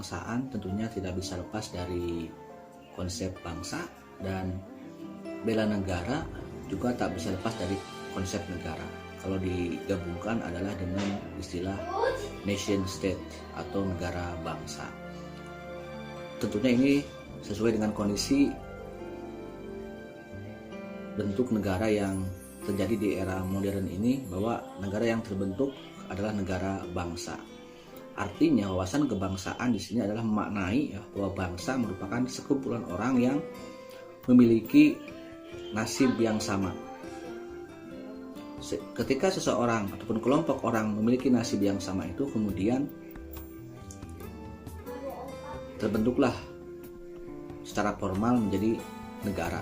kebangsaan tentunya tidak bisa lepas dari konsep bangsa, dan bela negara juga tak bisa lepas dari konsep negara. Kalau digabungkan adalah dengan istilah nation state atau negara bangsa. Tentunya ini sesuai dengan kondisi bentuk negara yang terjadi di era modern ini, bahwa negara yang terbentuk adalah negara bangsa. Artinya wawasan kebangsaan di sini adalah memaknai bahwa bangsa merupakan sekumpulan orang yang memiliki nasib yang sama. Ketika seseorang ataupun kelompok orang memiliki nasib yang sama itu, kemudian terbentuklah secara formal menjadi negara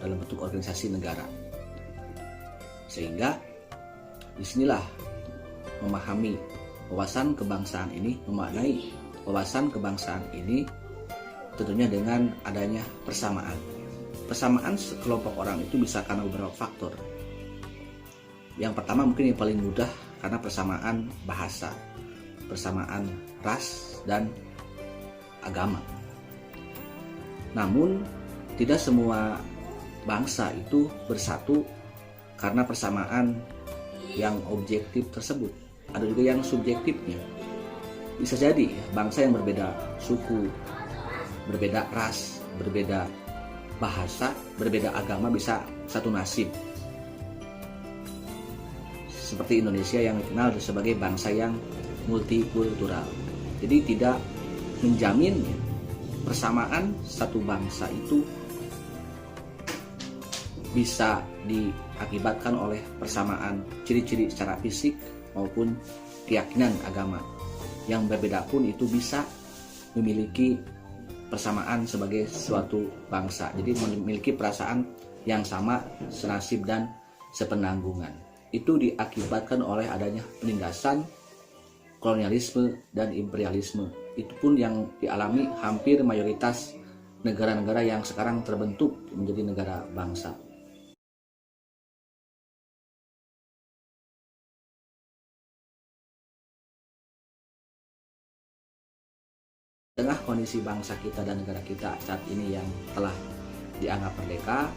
dalam bentuk organisasi negara. Sehingga disinilah memahami wawasan kebangsaan ini, memaknai wawasan kebangsaan ini tentunya dengan adanya persamaan. Persamaan sekelompok orang itu bisa karena beberapa faktor. Yang pertama mungkin yang paling mudah karena persamaan bahasa, persamaan ras dan agama. Namun tidak semua bangsa itu bersatu karena persamaan yang objektif tersebut. Ada juga yang subjektifnya. Bisa jadi bangsa yang berbeda suku, berbeda ras, berbeda bahasa, berbeda agama bisa satu nasib. Seperti Indonesia yang dikenal sebagai bangsa yang multikultural. Jadi tidak menjamin persamaan satu bangsa itu bisa diakibatkan oleh persamaan ciri-ciri secara fisik maupun keyakinan agama. Yang berbeda pun itu bisa memiliki persamaan sebagai suatu bangsa. Jadi memiliki perasaan yang sama, senasib dan sepenanggungan. Itu diakibatkan oleh adanya penindasan, kolonialisme dan imperialisme. Itu pun yang dialami hampir mayoritas negara-negara yang sekarang terbentuk menjadi negara bangsa. Tengah kondisi bangsa kita dan negara kita saat ini yang telah dianggap merdeka,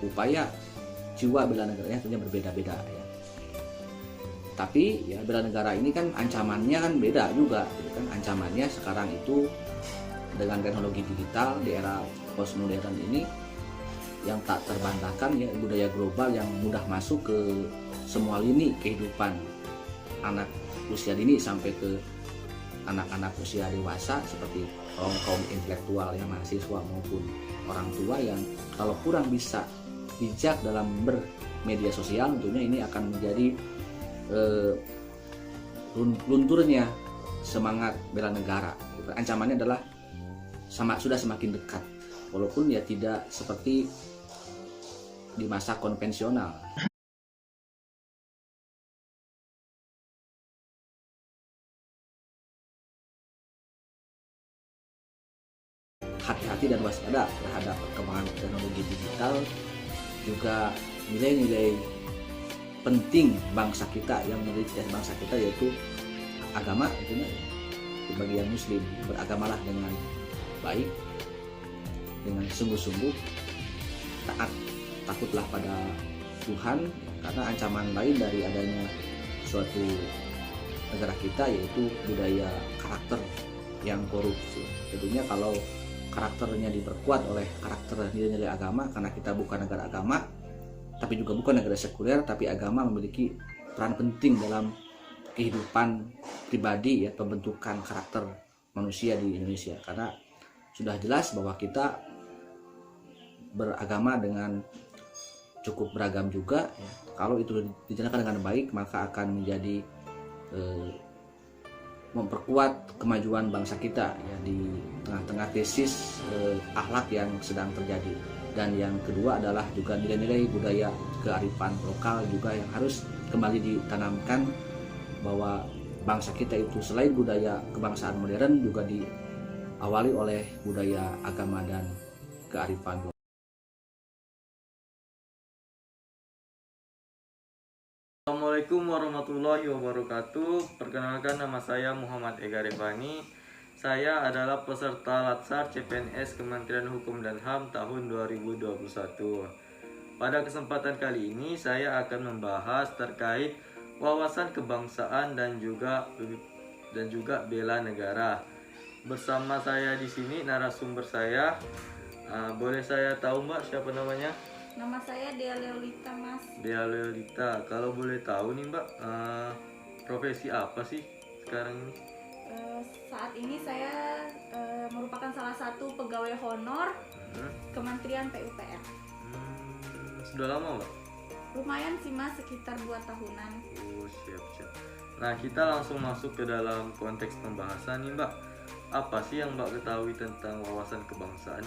upaya jiwa bela negaranya tentunya berbeda-beda ya. Tapi ya bela negara ini kan ancamannya kan beda juga, gitu kan. Ancamannya sekarang itu dengan teknologi digital di era postmodern ini yang tak terbantahkan ya, budaya global yang mudah masuk ke semua lini kehidupan anak usia dini sampai ke anak-anak usia dewasa, seperti kaum intelektual yang mahasiswa maupun orang tua yang kalau kurang bisa bijak dalam bermedia sosial, tentunya ini akan menjadi lunturnya semangat bela negara. Ancamannya adalah sudah semakin dekat, walaupun ya tidak seperti di masa konvensional. Hati-hati dan waspada terhadap perkembangan teknologi digital, juga nilai-nilai penting bangsa kita yang menjadi bangsa kita, yaitu agama. Tentunya bagi yang muslim, beragamalah dengan baik, dengan sungguh-sungguh, taat, takutlah pada Tuhan, karena ancaman lain dari adanya suatu negara kita yaitu budaya karakter yang korup. Tentunya kalau karakternya diperkuat oleh karakter nilai-nilai agama, karena kita bukan negara agama tapi juga bukan negara sekuler, tapi agama memiliki peran penting dalam kehidupan pribadi ya, pembentukan karakter manusia di Indonesia. Karena sudah jelas bahwa kita beragama dengan cukup beragam juga ya. Kalau itu dijalankan dengan baik, maka akan menjadi memperkuat kemajuan bangsa kita ya, di tengah-tengah krisis akhlak yang sedang terjadi. Dan yang kedua adalah juga nilai-nilai budaya kearifan lokal juga yang harus kembali ditanamkan, bahwa bangsa kita itu selain budaya kebangsaan modern juga diawali oleh budaya agama dan kearifan lokal. Assalamualaikum warahmatullahi wabarakatuh. Perkenalkan, nama saya Muhammad Ega Revani. Saya adalah peserta Latsar CPNS Kementerian Hukum dan HAM tahun 2021. Pada kesempatan kali ini saya akan membahas terkait wawasan kebangsaan dan juga bela negara. Bersama saya di sini narasumber saya. Boleh saya tahu Mbak siapa namanya? Nama saya Dea Leolita, Mas. Dea Leolita, kalau boleh tahu nih Mbak, profesi apa sih sekarang ini? Saat ini saya merupakan salah satu pegawai honor Kementerian PUPR. Sudah lama Mbak? Lumayan sih Mas, sekitar 2 tahunan. Oh, siap. Nah, kita langsung masuk ke dalam konteks pembahasan nih Mbak. Apa sih yang Mbak ketahui tentang wawasan kebangsaan?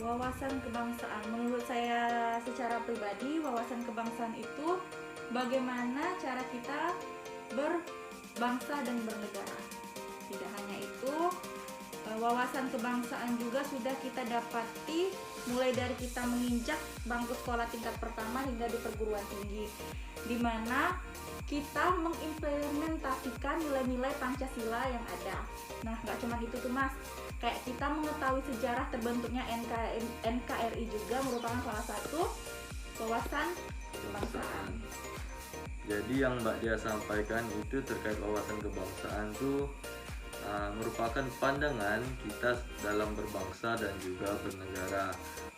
Wawasan kebangsaan, menurut saya secara pribadi, wawasan kebangsaan itu bagaimana cara kita berbangsa dan bernegara. Tidak hanya itu, wawasan kebangsaan juga sudah kita dapati mulai dari kita menginjak bangku sekolah tingkat pertama hingga di perguruan tinggi, di mana kita mengimplementasikan nilai-nilai Pancasila yang ada. Nah, nggak cuma itu tuh Mas, kayak kita mengetahui sejarah terbentuknya NKRI juga merupakan salah satu wawasan kebangsaan. Jadi yang Mbak Dia sampaikan itu terkait wawasan kebangsaan tuh merupakan pandangan kita dalam berbangsa dan juga bernegara.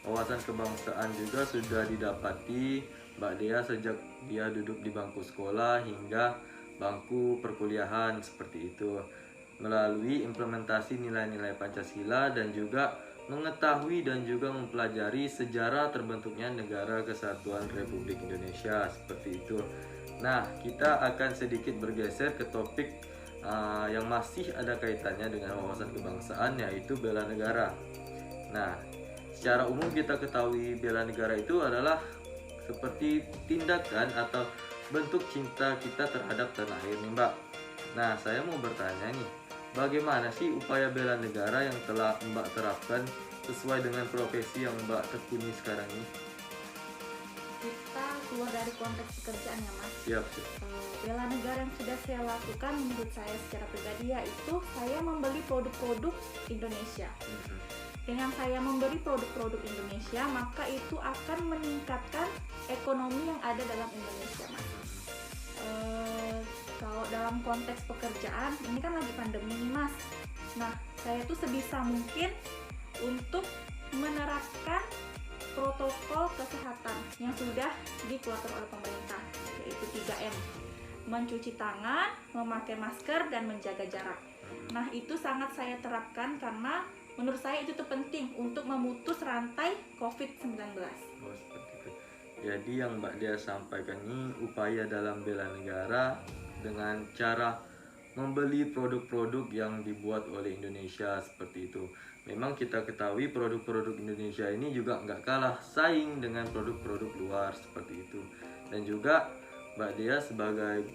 Wawasan kebangsaan juga sudah didapati Mbak Dea sejak dia duduk di bangku sekolah hingga bangku perkuliahan seperti itu, melalui implementasi nilai-nilai Pancasila dan juga mengetahui dan juga mempelajari sejarah terbentuknya Negara Kesatuan Republik Indonesia seperti itu. Nah, kita akan sedikit bergeser ke topik yang masih ada kaitannya dengan wawasan kebangsaan, yaitu bela negara. Nah, secara umum kita ketahui bela negara itu adalah seperti tindakan atau bentuk cinta kita terhadap tanah air nih Mbak. Nah, saya mau bertanya nih, bagaimana sih upaya bela negara yang telah Mbak terapkan sesuai dengan profesi yang Mbak tekuni sekarang ini? Kita keluar dari konteks pekerjaan ya Mas. Siap. Bela negara yang sudah saya lakukan menurut saya secara pribadi yaitu saya membeli produk-produk Indonesia. Dengan saya membeli produk-produk Indonesia, maka itu akan meningkatkan ekonomi yang ada dalam Indonesia, Mas. Kalau dalam konteks pekerjaan, ini kan lagi pandemi nih, Mas. Nah, saya tuh sebisa mungkin untuk menerapkan protokol kesehatan yang sudah dikeluarkan oleh pemerintah, yaitu 3M. Mencuci tangan, memakai masker, dan menjaga jarak. Nah, itu sangat saya terapkan karena menurut saya itu tuh penting untuk memutus rantai COVID-19. Oh, seperti itu. Jadi yang Mbak Dia sampaikan ini upaya dalam bela negara dengan cara membeli produk-produk yang dibuat oleh Indonesia seperti itu. Memang kita ketahui produk-produk Indonesia ini juga nggak kalah saing dengan produk-produk luar seperti itu. Dan juga Mbak Dia sebagai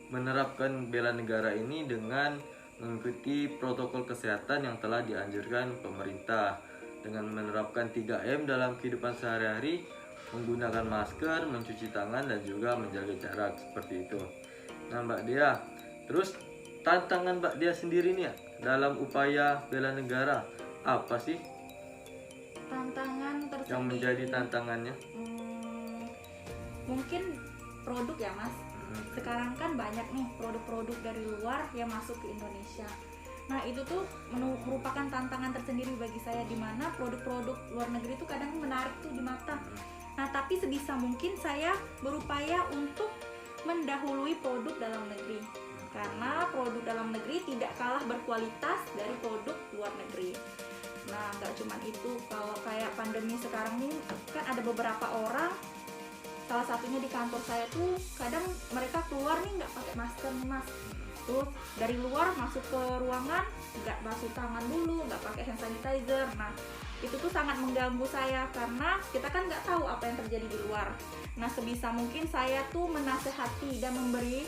menerapkan bela negara ini dengan mengikuti protokol kesehatan yang telah dianjurkan pemerintah dengan menerapkan 3M dalam kehidupan sehari-hari, menggunakan masker, mencuci tangan, dan juga menjaga jarak seperti itu. Nah Mbak Dia, terus tantangan Mbak Dia sendiri nih dalam upaya bela negara apa sih? Tantangan tersendiri Yang menjadi tantangannya? Mungkin produk ya Mas. Sekarang kan banyak nih produk-produk dari luar yang masuk ke Indonesia. Nah itu tuh merupakan tantangan tersendiri bagi saya, di mana produk-produk luar negeri itu kadang menarik tuh di mata. Nah tapi sebisa mungkin saya berupaya untuk mendahului produk dalam negeri, karena produk dalam negeri tidak kalah berkualitas dari produk luar negeri. Nah nggak cuma itu, kalau kayak pandemi sekarang nih kan ada beberapa orang, salah satunya di kantor saya tuh kadang mereka keluar nih nggak pakai masker nih Mas. Terus dari luar masuk ke ruangan nggak basuh tangan dulu, nggak pakai hand sanitizer. Nah itu tuh sangat mengganggu saya karena kita kan nggak tahu apa yang terjadi di luar. Nah sebisa mungkin saya tuh menasehati dan memberi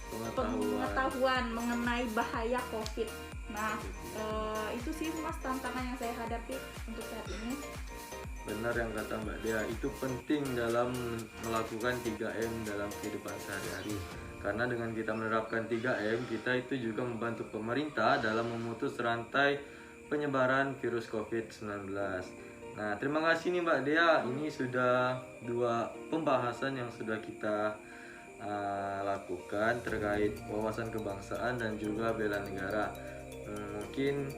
pengetahuan mengenai bahaya COVID. Nah, itu sih Mas tantangan yang saya hadapi untuk saat ini. Benar yang kata Mbak Dea, itu penting dalam melakukan 3M dalam kehidupan sehari-hari. Karena dengan kita menerapkan 3M, kita itu juga membantu pemerintah dalam memutus rantai penyebaran virus COVID-19. Nah, terima kasih nih Mbak Dea. Ini sudah 2 pembahasan yang sudah kita lakukan terkait wawasan kebangsaan dan juga bela negara. Mungkin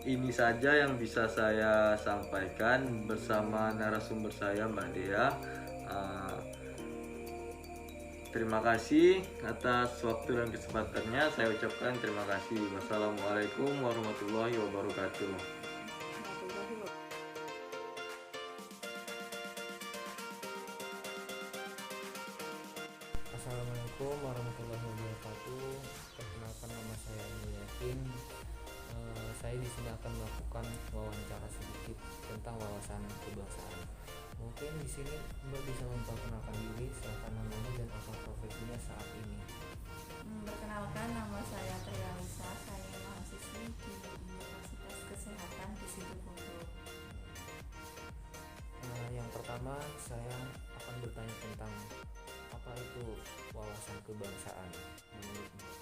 ini saja yang bisa saya sampaikan bersama narasumber saya Mbak Dea. Terima kasih atas waktu dan kesempatannya. Saya ucapkan terima kasih. Wassalamualaikum warahmatullahi wabarakatuh. Assalamualaikum warahmatullahi wabarakatuh. Perkenalkan, nama saya Emil Yakin. Saya di sini akan melakukan wawancara sedikit tentang wawasan kebangsaan. Mungkin di sini Mbak bisa memperkenalkan diri, silakan namanya dan apa profesinya saat ini. Perkenalkan, nama saya Tria Lisa. Saya mahasiswi di Universitas Kesehatan di Situbondo. Yang pertama saya akan bertanya tentang apa itu wawasan kebangsaan menurut Mbak?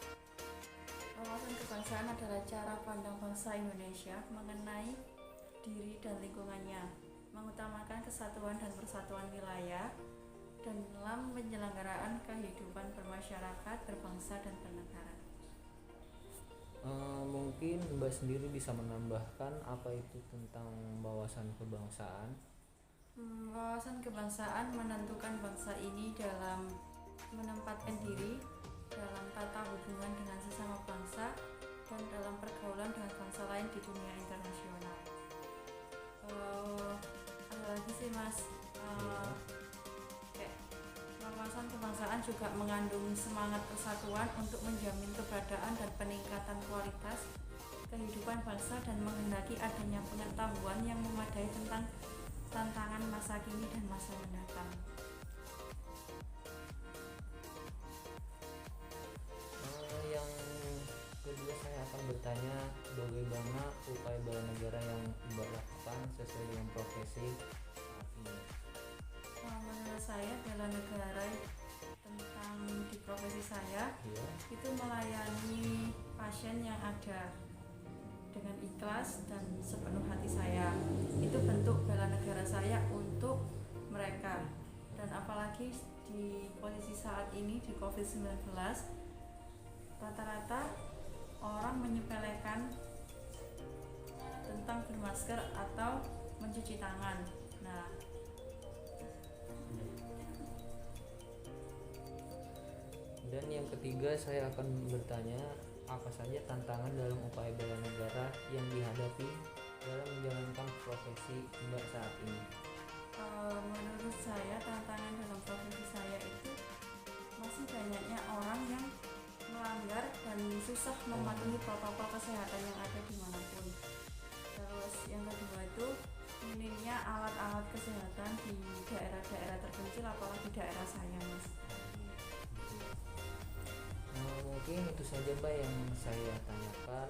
Wawasan kebangsaan adalah cara pandang bangsa Indonesia mengenai diri dan lingkungannya, mengutamakan kesatuan dan persatuan wilayah, dan dalam penyelenggaraan kehidupan bermasyarakat, berbangsa, dan bernegara. Mungkin Mbak sendiri bisa menambahkan apa itu tentang wawasan kebangsaan? Wawasan kebangsaan menentukan bangsa ini dalam menempatkan diri dalam tata hubungan dengan sesama bangsa dan dalam pergaulan dengan bangsa lain di dunia internasional. Ada lagi sih Mas, wawasan kebangsaan juga mengandung semangat persatuan untuk menjamin keberadaan dan peningkatan kualitas kehidupan bangsa dan menghendaki adanya pengetahuan yang memadai tentang tantangan masa kini dan masa mendatang. Yang kedua saya akan bertanya bagaimana upaya bela negara yang Mbak lakukan sesuai dengan profesi saat ini. Menurut saya bela negara tentang di profesi saya itu melayani pasien yang ada dengan ikhlas dan sepenuh hati saya. Itu bentuk bela negara saya untuk mereka. Dan apalagi di posisi saat ini di COVID-19, rata-rata orang menyepelekan tentang bermasker atau mencuci tangan. Nah, dan yang ketiga saya akan bertanya apa saja tantangan dalam upaya bela negara yang dihadapi dalam menjalankan profesi Mbak saat ini. Menurut saya tantangan dalam profesi saya itu masih banyaknya orang yang melanggar dan susah mematuhi protokol kesehatan yang ada dimanapun. Terus yang kedua itu minimnya alat-alat kesehatan di daerah-daerah terpencil, apalagi daerah saya Mas. Mungkin itu saja Mbak yang saya tanyakan.